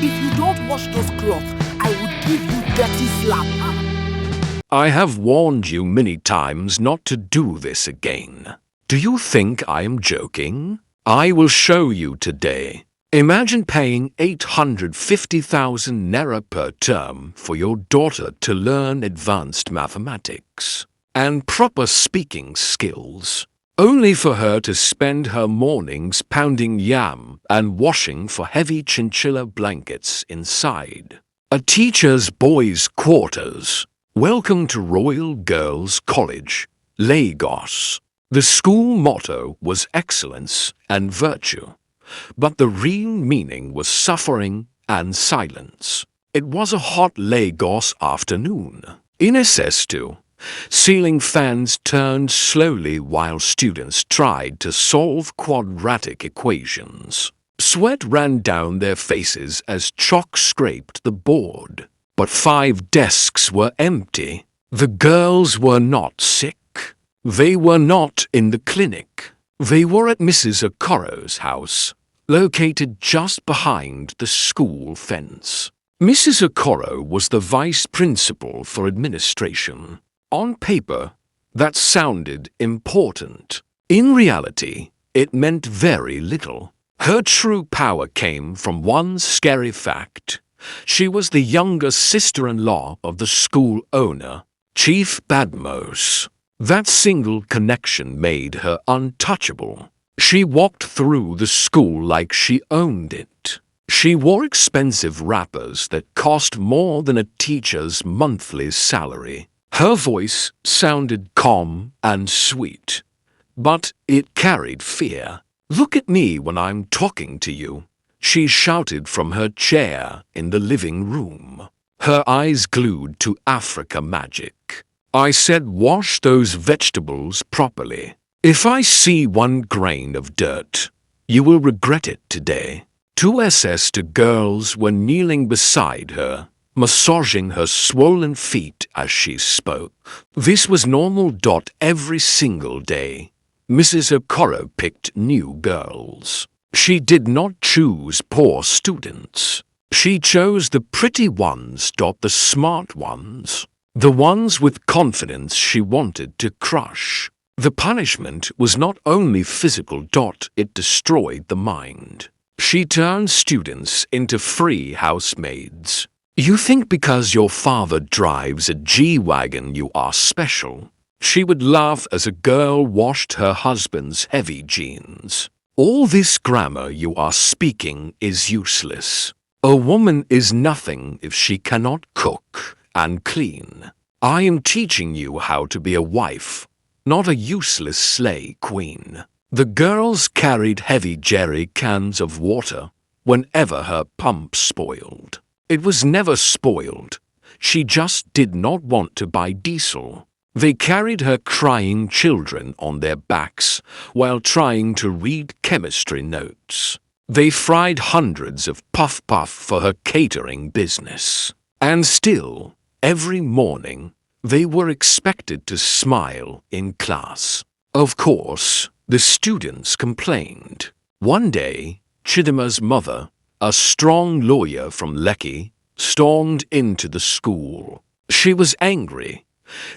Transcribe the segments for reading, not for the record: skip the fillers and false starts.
If you don't wash those clothes, I will give you dirty slap. I have warned you many times not to do this again. Do you think I am joking? I will show you today. Imagine paying 850,000 naira per term for your daughter to learn advanced mathematics and proper speaking skills, only for her to spend her mornings pounding yam and washing for heavy chinchilla blankets inside a teacher's boys' quarters. Welcome to Royal Girls College, Lagos. The school motto was excellence and virtue, but the real meaning was suffering and silence. It was a hot Lagos afternoon. In SS2, ceiling fans turned slowly while students tried to solve quadratic equations. Sweat ran down their faces as chalk scraped the board. But 5 desks were empty. The girls were not sick. They were not in the clinic. They were at Mrs. Okoro's house, located just behind the school fence. Mrs. Okoro was the vice principal for administration. On paper, that sounded important. In reality, it meant very little. Her true power came from one scary fact. She was the younger sister-in-law of the school owner, Chief Badmos. That single connection made her untouchable. She walked through the school like she owned it. She wore expensive wrappers that cost more than a teacher's monthly salary. Her voice sounded calm and sweet, but it carried fear. "Look at me when I'm talking to you," she shouted from her chair in the living room, her eyes glued to Africa magic. "I said wash those vegetables properly. If I see one grain of dirt, you will regret it today." 2 SS2 girls were kneeling beside her, massaging her swollen feet as she spoke. This was normal. Every single day, Mrs. Okoro picked new girls. She did not choose poor students. She chose the pretty ones, the smart ones, the ones with confidence she wanted to crush. The punishment was not only physical. It destroyed the mind. She turned students into free housemaids. "You think because your father drives a G-Wagon you are special," she would laugh as a girl washed her husband's heavy jeans. "All this grammar you are speaking is useless. A woman is nothing if she cannot cook and clean. I am teaching you how to be a wife, not a useless slay queen." The girls carried heavy jerry cans of water whenever her pump spoiled. It was never spoiled. She just did not want to buy diesel. They carried her crying children on their backs while trying to read chemistry notes. They fried hundreds of puff-puff for her catering business. And still, every morning, they were expected to smile in class. Of course, the students complained. One day, Chidima's mother, a strong lawyer from Lekki, stormed into the school. She was angry.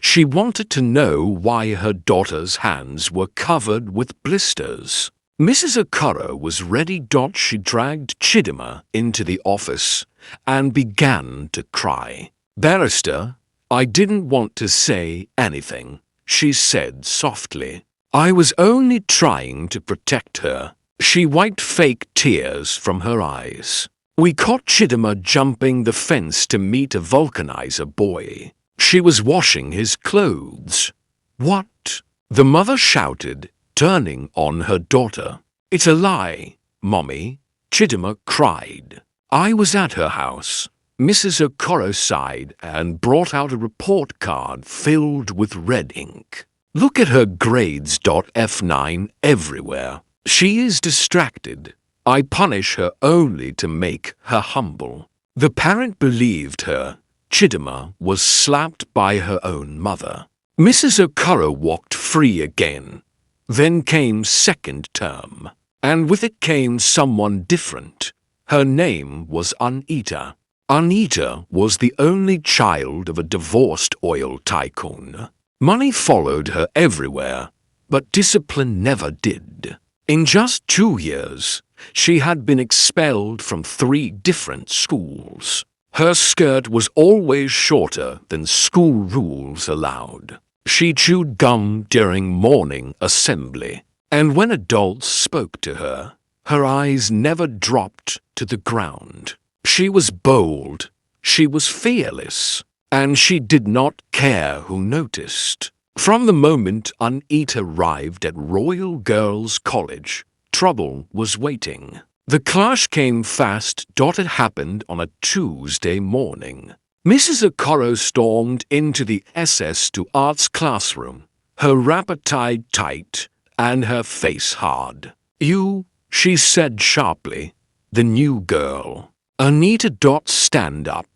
She wanted to know why her daughter's hands were covered with blisters. Mrs. Okoro was ready. She dragged Chidima into the office and began to cry. "Barrister, I didn't want to say anything," she said softly. "I was only trying to protect her." She wiped fake tears from her eyes. "We caught Chidima jumping the fence to meet a vulcanizer boy. She was washing his clothes." "What?" the mother shouted, turning on her daughter. "It's a lie, Mommy," Chidima cried. "I was at her house." Mrs. Okoro sighed and brought out a report card filled with red ink. "Look at her grades. F9 everywhere. She is distracted. I punish her only to make her humble." The parent believed her. Chidima was slapped by her own mother. Mrs. Okoro walked free again. Then came second term, and with it came someone different. Her name was Anita. Anita was the only child of a divorced oil tycoon. Money followed her everywhere, but discipline never did. In just 2 years, she had been expelled from 3 different schools. Her skirt was always shorter than school rules allowed. She chewed gum during morning assembly, and when adults spoke to her, her eyes never dropped to the ground. She was bold, she was fearless, and she did not care who noticed. From the moment Anita arrived at Royal Girls' College, trouble was waiting. The clash came fast. It happened on a Tuesday morning. Mrs. Okoro stormed into the SS2 arts classroom, her wrapper tied tight and her face hard. "You," she said sharply, "the new girl." Anita. Stand up.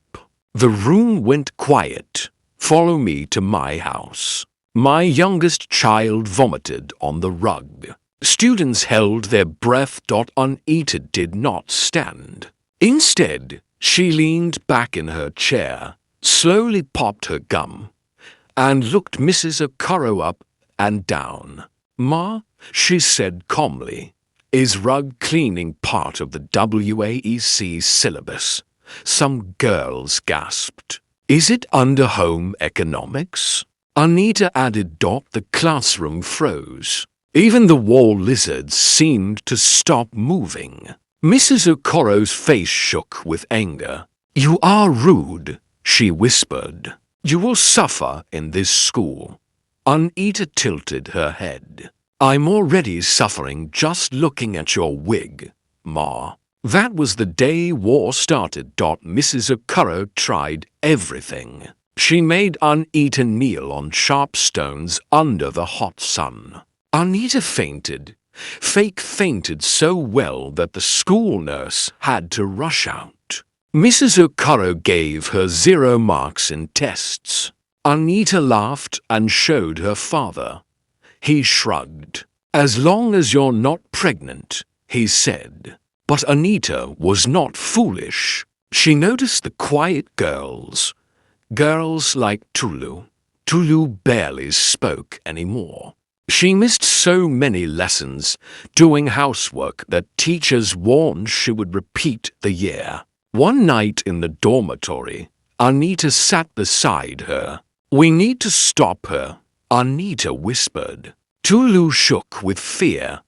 The room went quiet. "Follow me to my house." My youngest child vomited on the rug. Students held their breath. Anita did not stand. Instead, she leaned back in her chair, slowly popped her gum, and looked Mrs. Okoro up and down. "Ma," she said calmly, "is rug cleaning part of the WAEC syllabus?" Some girls gasped. "Is it under home economics?" Anita added. The classroom froze. Even the wall lizards seemed to stop moving. Mrs. Okoro's face shook with anger. "You are rude," she whispered. "You will suffer in this school." Anita tilted her head. "I'm already suffering just looking at your wig, Ma." That was the day war started. Mrs. Okoro tried everything. She made Anita kneel on sharp stones under the hot sun. Anita fainted. Fainted so well that the school nurse had to rush out. Mrs. Okoro gave her 0 marks in tests. Anita laughed and showed her father. He shrugged. "As long as you're not pregnant," he said. But Anita was not foolish. She noticed the quiet girls. Girls like Tulu. Tulu barely spoke anymore. She missed so many lessons doing housework that teachers warned she would repeat the year. One night in the dormitory, Anita sat beside her. "We need to stop her," Anita whispered. Tulu shook with fear.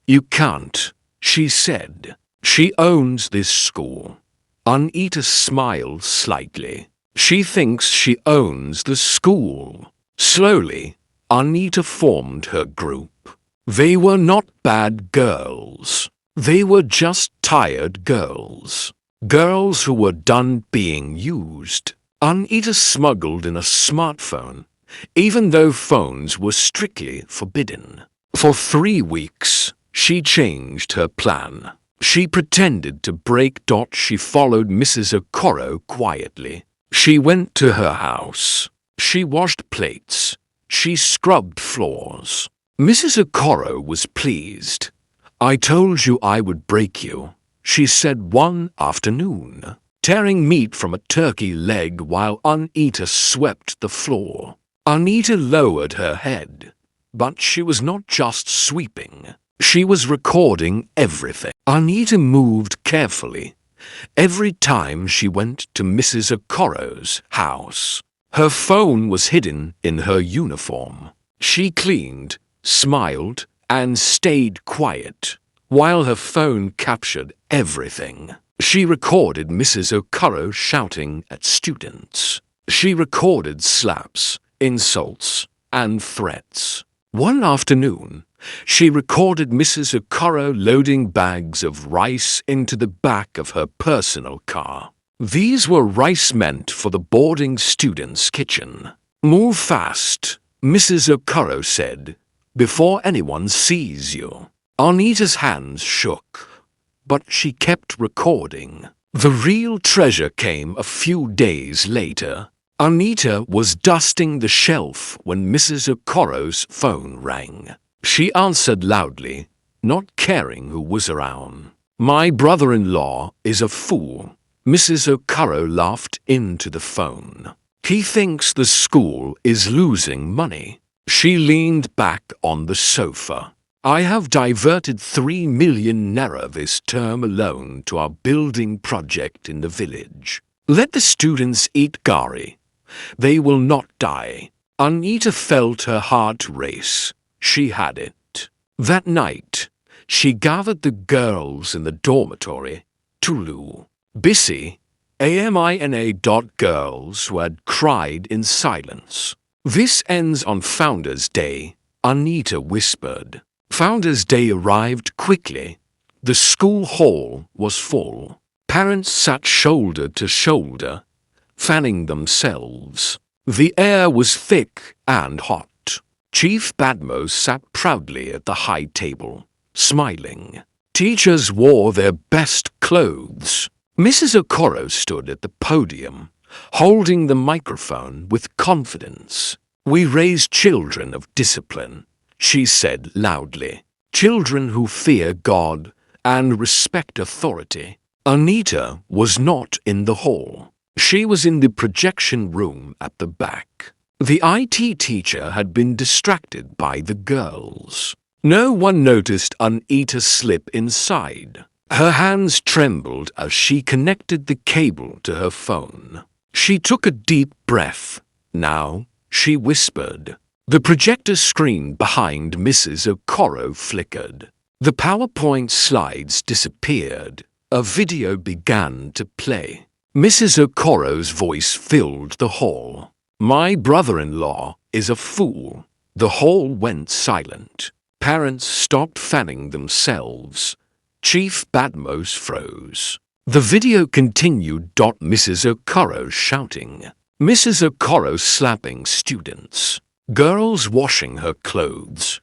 "You can't," she said. "She owns this school." Anita smiled slightly. "She thinks she owns the school." Slowly, Anita formed her group. They were not bad girls. They were just tired girls. Girls who were done being used. Anita smuggled in a smartphone, even though phones were strictly forbidden. For 3 weeks, she changed her plan. She pretended to break. She followed Mrs. Okoro quietly. She went to her house. She washed plates. She scrubbed floors. Mrs. Okoro was pleased. "I told you I would break you," she said one afternoon, tearing meat from a turkey leg while Anita swept the floor. Anita lowered her head, but she was not just sweeping. She was recording everything. Anita moved carefully every time she went to Mrs. Okoro's house. Her phone was hidden in her uniform. She cleaned, smiled, and stayed quiet, while her phone captured everything. She recorded Mrs. Okoro shouting at students. She recorded slaps, insults, and threats. One afternoon, she recorded Mrs. Okoro loading bags of rice into the back of her personal car. These were rice meant for the boarding students' kitchen. "Move fast," Mrs. Okoro said, "before anyone sees you." Anita's hands shook, but she kept recording. The real treasure came a few days later. Anita was dusting the shelf when Mrs. Okoro's phone rang. She answered loudly, not caring who was around. My brother-in-law is a fool. Mrs. Okoro laughed into the phone. He thinks the school is losing money. She leaned back on the sofa. I have diverted 3 million naira this term alone to our building project in the village. Let the students eat gari. They will not die. Anita felt her heart race. She had it. That night, she gathered the girls in the dormitory, Tulu, Bissy, AMINA. Girls who had cried in silence. This ends on Founders Day, Anita whispered. Founders Day arrived quickly. The school hall was full. Parents sat shoulder to shoulder, fanning themselves. The air was thick and hot. Chief Badmo sat proudly at the high table, smiling. Teachers wore their best clothes. Mrs. Okoro stood at the podium, holding the microphone with confidence. We raise children of discipline, she said loudly. Children who fear God and respect authority. Anita was not in the hall. She was in the projection room at the back. The IT teacher had been distracted by the girls. No one noticed Anita slip inside. Her hands trembled as she connected the cable to her phone. She took a deep breath. Now, she whispered. The projector screen behind Mrs. Okoro flickered. The PowerPoint slides disappeared. A video began to play. Mrs. Okoro's voice filled the hall. My brother-in-law is a fool. The hall went silent. Parents stopped fanning themselves. Chief Badmos froze. The video continued. Mrs. Okoro shouting. Mrs. Okoro slapping students. Girls washing her clothes.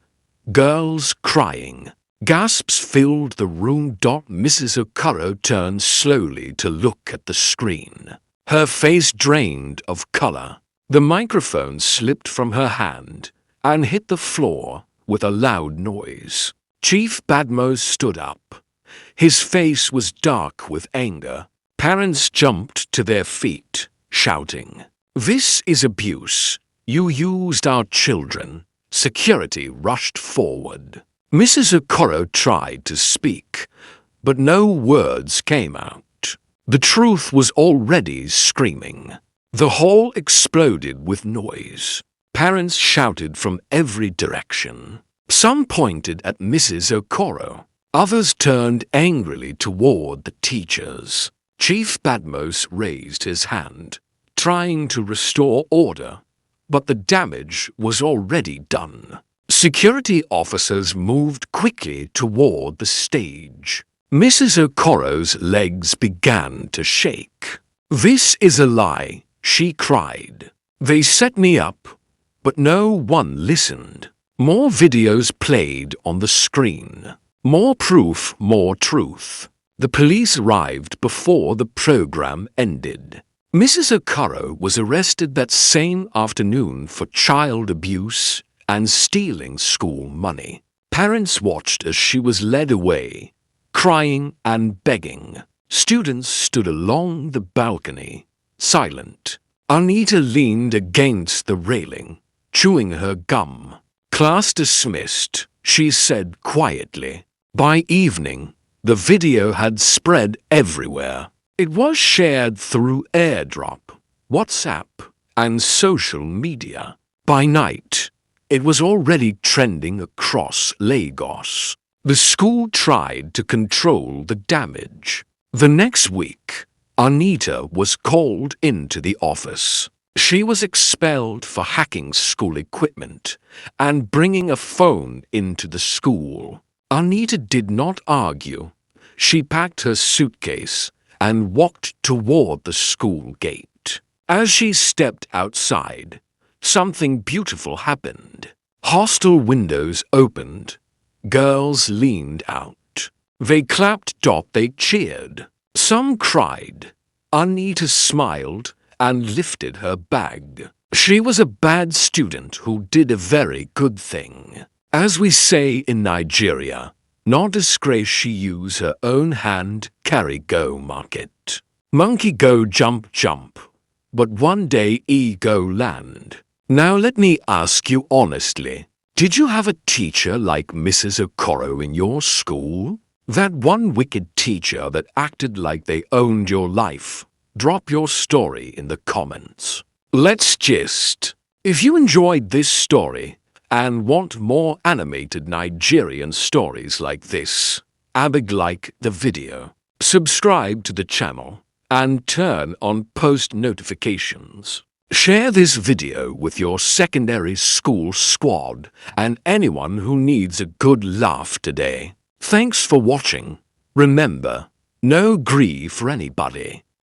Girls crying. Gasps filled the room. Mrs. Okoro turned slowly to look at the screen. Her face drained of color. The microphone slipped from her hand and hit the floor with a loud noise. Chief Badmos stood up. His face was dark with anger. Parents jumped to their feet, shouting, "This is abuse. You used our children." Security rushed forward. Mrs. Okoro tried to speak, but no words came out. The truth was already screaming. The hall exploded with noise. Parents shouted from every direction. Some pointed at Mrs. Okoro. Others turned angrily toward the teachers. Chief Badmos raised his hand, trying to restore order, but the damage was already done. Security officers moved quickly toward the stage. Mrs. Okoro's legs began to shake. "This is a lie," she cried. "They set me up, but no one listened." More videos played on the screen. More proof, more truth. The police arrived before the program ended. Mrs. Okoro was arrested that same afternoon for child abuse and stealing school money. Parents watched as she was led away, crying and begging. Students stood along the balcony, silent. Anita leaned against the railing, chewing her gum. "Class dismissed," she said quietly. By evening, the video had spread everywhere. It was shared through AirDrop, WhatsApp, and social media. By night, it was already trending across Lagos. The school tried to control the damage. The next week, Anita was called into the office. She was expelled for hacking school equipment and bringing a phone into the school. Anita did not argue. She packed her suitcase and walked toward the school gate. As she stepped outside, something beautiful happened. Hostel windows opened. Girls leaned out. They clapped. They cheered. Some cried. Anita smiled and lifted her bag. She was a bad student who did a very good thing. As we say in Nigeria, Not disgrace she use her own hand carry go market. Monkey go jump jump, but one day go land. Now let me ask you honestly, did you have a teacher like Mrs. Okoro in your school? That one wicked teacher that acted like they owned your life? Drop your story in the comments. Let's gist. If you enjoyed this story and want more animated Nigerian stories like this, like the video, subscribe to the channel, and turn on post notifications. Share this video with your secondary school squad and anyone who needs a good laugh today. Thanks for watching. Remember, no grief for anybody.